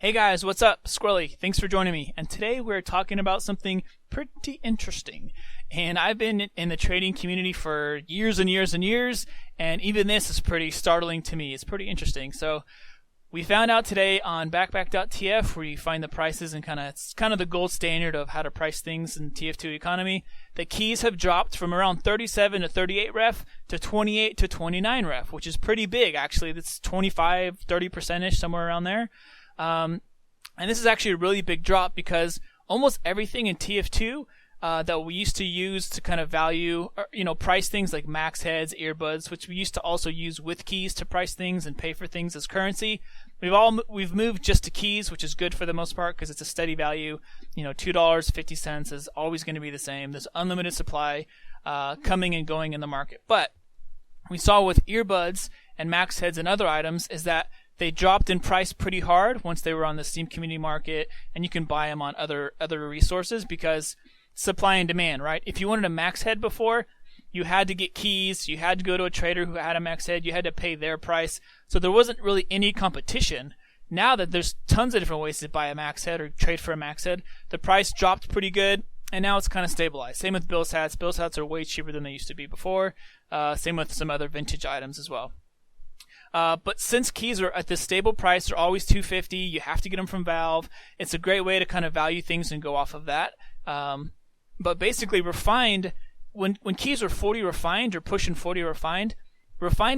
Hey guys, what's up? Squirrely, thanks for joining me. And today we're talking about something pretty interesting. And I've been in the trading community for years and years and years, and even this is pretty startling to me. It's pretty interesting. So we found out today on backpack.tf, where you find the prices and it's kind of the gold standard of how to price things in TF2 economy, that keys have dropped from around 37 to 38 ref to 28 to 29 ref, which is pretty big actually. That's 25, 30%ish, somewhere around there. And this is actually a really big drop because almost everything in TF2 that we used to use to kind of value, or, price things like max heads, earbuds, which we used to also use with keys to price things and pay for things as currency. We've moved just to keys, which is good for the most part because it's a steady value. $2.50 is always going to be the same. There's unlimited supply coming and going in the market. But we saw with earbuds and max heads and other items is that they dropped in price pretty hard once they were on the Steam community market, and you can buy them on other resources because supply and demand, right? If you wanted a max head before, you had to get keys, you had to go to a trader who had a max head, you had to pay their price, so there wasn't really any competition. Now that there's tons of different ways to buy a max head or trade for a max head, the price dropped pretty good, and now it's kind of stabilized. Same with Bill's hats. Bill's hats are way cheaper than they used to be before. Same with some other vintage items as well. But since keys are at this stable price, they're always $250. You have to get them from Valve. It's a great way to kind of value things and go off of that. But basically, refined, when keys are 40 refined or pushing 40 refined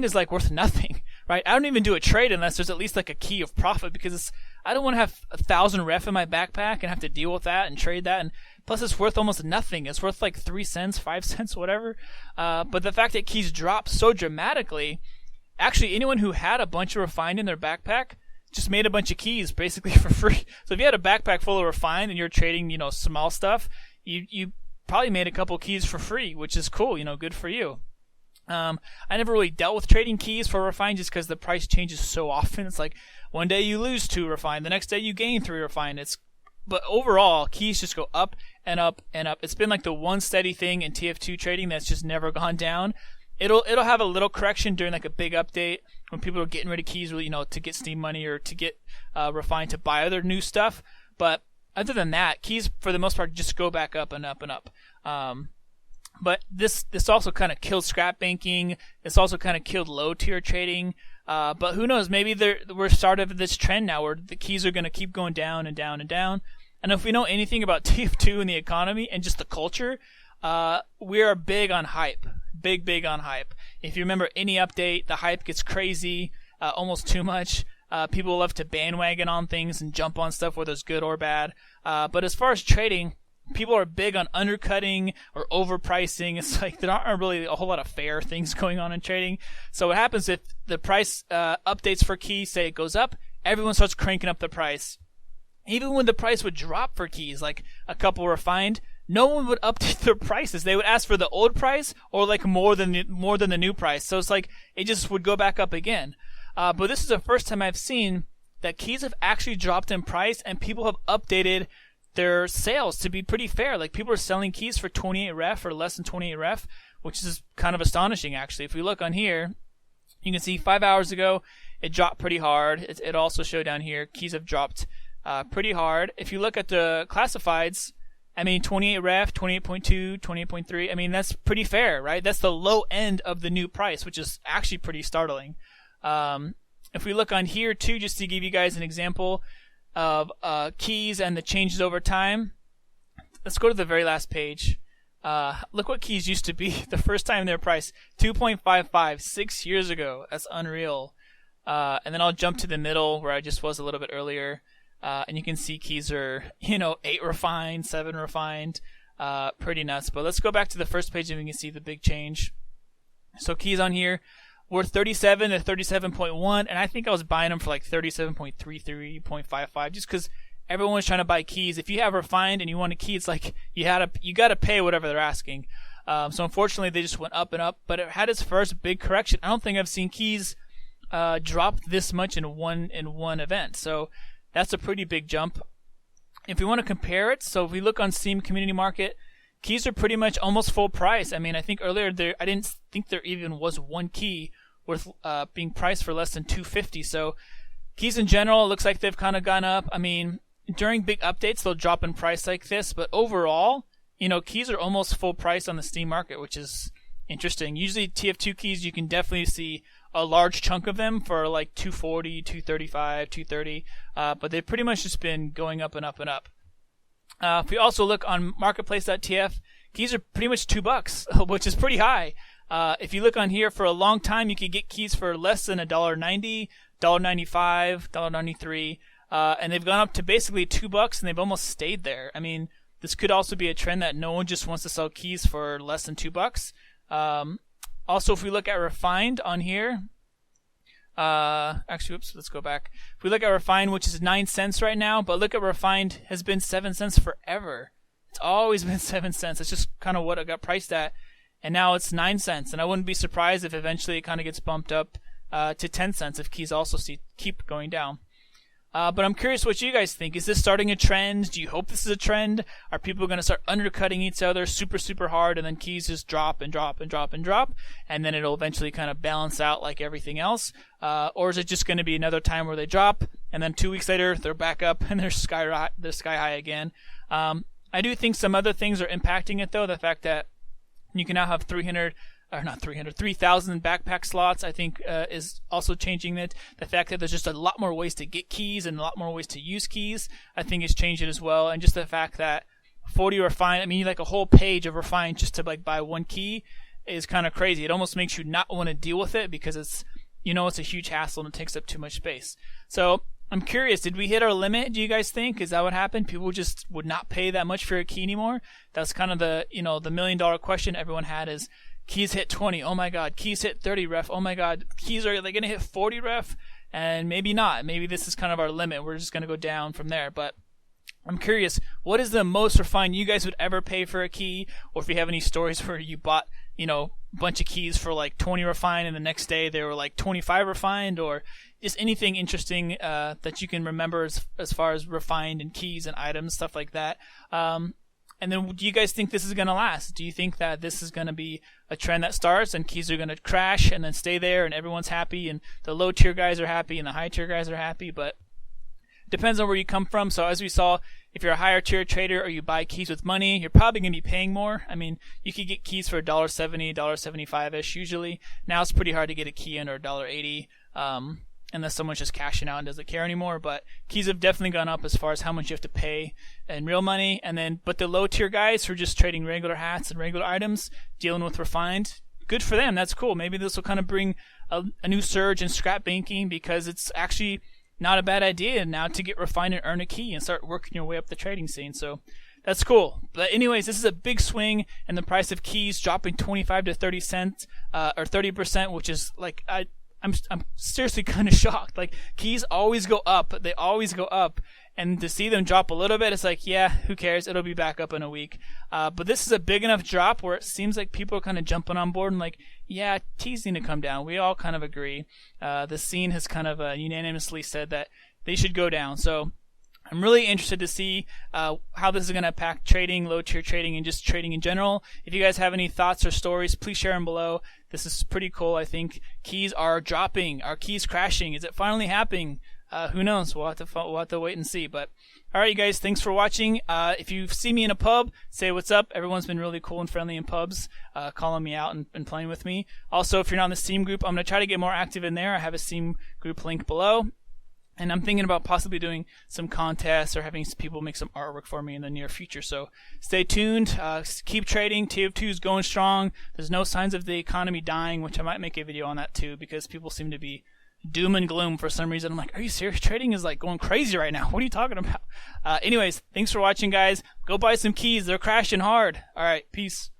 is like worth nothing, right? I don't even do a trade unless there's at least like a key of profit because I don't want to have 1,000 ref in my backpack and have to deal with that and trade that. And plus, it's worth almost nothing. It's worth like 3 cents, 5 cents, whatever. But the fact that keys drop so dramatically. Actually, anyone who had a bunch of refined in their backpack just made a bunch of keys basically for free. So if you had a backpack full of refined and you're trading, small stuff, you probably made a couple keys for free, which is cool. Good for you. I never really dealt with trading keys for refined just because the price changes so often. It's like one day you lose 2 refined, the next day you gain 3 refined. But overall, keys just go up and up and up. It's been like the one steady thing in TF2 trading that's just never gone down. It'll have a little correction during like a big update when people are getting rid of keys, really, to get Steam money or to get refined to buy other new stuff. But other than that, keys for the most part just go back up and up and up. But this also kind of killed scrap banking. It's also kind of killed low tier trading. But who knows? Maybe we're started this trend now where the keys are going to keep going down and down and down. And if we know anything about TF2 and the economy and just the culture, we are big on hype. Big on hype. If you remember any update, the hype gets crazy, almost too much. People love to bandwagon on things and jump on stuff whether it's good or bad. But as far as trading, people are big on undercutting or overpricing. It's like there aren't really a whole lot of fair things going on in trading. So what happens if the price updates for keys, say it goes up, everyone starts cranking up the price. Even when the price would drop for keys, like a couple refined, no one would update their prices. They would ask for the old price or like more than the new price. So it's like it just would go back up again. But this is the first time I've seen that keys have actually dropped in price and people have updated their sales to be pretty fair. Like people are selling keys for 28 ref or less than 28 ref, which is kind of astonishing actually. If we look on here, you can see 5 hours ago it dropped pretty hard. It also showed down here keys have dropped pretty hard. If you look at the classifieds, 28 ref, 28.2, 28.3, that's pretty fair, right? That's the low end of the new price, which is actually pretty startling. If we look on here too, just to give you guys an example of keys and the changes over time, let's go to the very last page. Look what keys used to be the first time they were priced, 2.55, 6 years ago. That's unreal. And then I'll jump to the middle where I just was a little bit earlier. And you can see keys are, 8 refined, 7 refined, pretty nuts. But let's go back to the first page and we can see the big change. So keys on here were 37 to 37.1, and I think I was buying them for like 37.33, 0.55, just because everyone was trying to buy keys. If you have refined and you want a key, it's like you got to pay whatever they're asking. So unfortunately, they just went up and up. But it had its first big correction. I don't think I've seen keys drop this much in one event. So that's a pretty big jump. If we want to compare it, so if we look on Steam Community Market, keys are pretty much almost full price. I think earlier I didn't think there even was one key worth being priced for less than $250. So keys in general, it looks like they've kind of gone up. I mean, during big updates, they'll drop in price like this, but overall, keys are almost full price on the Steam market, which is interesting. Usually TF2 keys, you can definitely see a large chunk of them for like 240, 235, 230, but they've pretty much just been going up and up and up. If we also look on marketplace.tf, keys are pretty much $2, which is pretty high. If you look on here, for a long time, you could get keys for less than $1.90, $1.95, $1.93, and they've gone up to basically $2, and they've almost stayed there. I mean, this could also be a trend that no one just wants to sell keys for less than $2. Also, if we look at Refined on here, let's go back. If we look at Refined, which is 9 cents right now, but look at Refined has been 7 cents forever. It's always been 7 cents. It's just kind of what it got priced at, and now it's 9 cents. And I wouldn't be surprised if eventually it kind of gets bumped up to 10 cents if keys also keep going down. But I'm curious what you guys think. Is this starting a trend? Do you hope this is a trend? Are people going to start undercutting each other super, super hard, and then keys just drop and drop and drop and drop, and then it'll eventually kind of balance out like everything else? Or is it just going to be another time where they drop, and then 2 weeks later they're back up and they're sky high again? I do think some other things are impacting it, though. The fact that you can now have 3,000 backpack slots, I think, is also changing it. The fact that there's just a lot more ways to get keys and a lot more ways to use keys, I think, has changed it as well. And just the fact that 40 Refined, I mean, like a whole page of Refined just to like buy one key is kind of crazy. It almost makes you not want to deal with it because it's a huge hassle and it takes up too much space. So I'm curious, did we hit our limit, do you guys think? Is that what happened? People just would not pay that much for a key anymore? That's kind of the $1 million question everyone had is, keys hit 20, oh my god. Keys hit 30, ref, oh my god. Keys, are they going to hit 40, ref? And maybe not. Maybe this is kind of our limit. We're just going to go down from there. But I'm curious, what is the most Refined you guys would ever pay for a key? Or if you have any stories where you bought, a bunch of keys for like 20 Refined and the next day they were like 25 Refined, or just anything interesting that you can remember as far as Refined and keys and items, stuff like that. And then do you guys think this is going to last? Do you think that this is going to be a trend that starts and keys are going to crash and then stay there and everyone's happy and the low tier guys are happy and the high tier guys are happy? But it depends on where you come from. So as we saw, if you're a higher tier trader or you buy keys with money, you're probably going to be paying more. I mean, you could get keys for $1.70, $1.75-ish usually. Now it's pretty hard to get a key under $1.80. Unless someone's just cashing out and doesn't care anymore. But keys have definitely gone up as far as how much you have to pay in real money. But the low tier guys who are just trading regular hats and regular items, dealing with Refined, good for them. That's cool. Maybe this will kind of bring a new surge in scrap banking, because it's actually not a bad idea now to get Refined and earn a key and start working your way up the trading scene. So that's cool. But anyways, this is a big swing in the price of keys, dropping 25 to 30 cents or 30%, which is like I'm seriously kind of shocked. Like, keys always go up. They always go up. And to see them drop a little bit, it's like, yeah, who cares? It'll be back up in a week. But this is a big enough drop where it seems like people are kind of jumping on board and like, yeah, keys need to come down. We all kind of agree. The scene has kind of unanimously said that they should go down. So I'm really interested to see how this is going to impact trading, low-tier trading, and just trading in general. If you guys have any thoughts or stories, please share them below. This is pretty cool. I think keys are dropping. Are keys crashing? Is it finally happening? Who knows? We'll have to wait and see. But all right, you guys, thanks for watching. If you see me in a pub, say what's up. Everyone's been really cool and friendly in pubs, calling me out and playing with me. Also, if you're not in the Steam group, I'm going to try to get more active in there. I have a Steam group link below. And I'm thinking about possibly doing some contests or having some people make some artwork for me in the near future. So stay tuned. Keep trading. TF2 is going strong. There's no signs of the economy dying, which I might make a video on that too, because people seem to be doom and gloom for some reason. I'm like, are you serious? Trading is like going crazy right now. What are you talking about? Anyways, thanks for watching, guys. Go buy some keys. They're crashing hard. All right, peace.